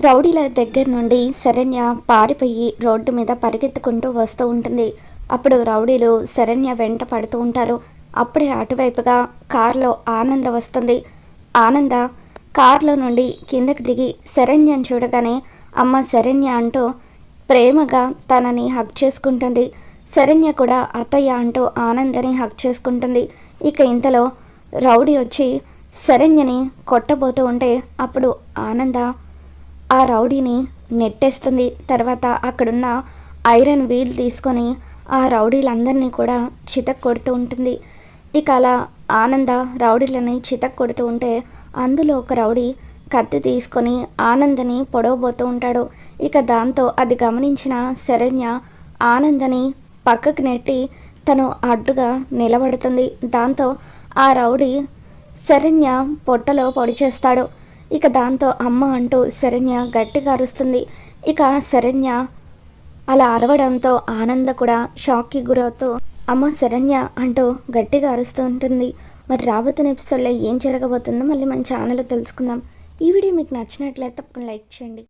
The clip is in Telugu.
రౌడీల దగ్గర నుండి శరణ్య పారిపోయి రోడ్డు మీద పరిగెత్తుకుంటూ వస్తూ ఉంటుంది. అప్పుడు రౌడీలు శరణ్య వెంట పడుతూ ఉంటారు. అప్పుడే అటువైపుగా కారులో ఆనంద వస్తుంది. ఆనంద కారులో నుండి కిందకి దిగి శరణ్యను చూడగానే అమ్మ శరణ్య అంటూ ప్రేమగా తనని హగ్ చేసుకుంటుంది. శరణ్య కూడా అత్తయ్య అంటూ ఆనందని హగ్ చేసుకుంటుంది. ఇక ఇంతలో రౌడీ వచ్చి శరణ్యని కొట్టబోతూ ఉంటే అప్పుడు ఆనంద ఆ రౌడీని నెట్టేస్తుంది. తర్వాత అక్కడున్న ఐరన్ వీల్ తీసుకొని ఆ రౌడీలందరినీ కూడా చితక్ కొడుతూ ఉంటుంది. ఇక అలా ఆనంద రౌడీలని చితక్ కొడుతూ ఉంటే అందులో ఒక రౌడీ కత్తి తీసుకొని ఆనందని పొడవబోతూ ఉంటాడు. ఇక దాంతో అది గమనించిన శరణ్య ఆనందని పక్కకు నెట్టి తను అడ్డుగా నిలబడుతుంది. దాంతో ఆ రౌడీ శరణ్య పొట్టలో పొడి చేస్తాడు. ఇక దాంతో అమ్మ అంటూ శరణ్య గట్టిగా అరుస్తుంది. ఇక శరణ్య అలా అరవడంతో ఆనంద కూడా షాక్కి గురవుతూ అమ్మ శరణ్య అంటూ గట్టిగా అరుస్తూ ఉంటుంది. మరి రాబోతున్న ఎపిసోడ్లో ఏం జరగబోతుందో మళ్ళీ మన ఛానల్లో తెలుసుకుందాం. ఈ వీడియో మీకు నచ్చినట్లయితే తప్పకుండా లైక్ చేయండి.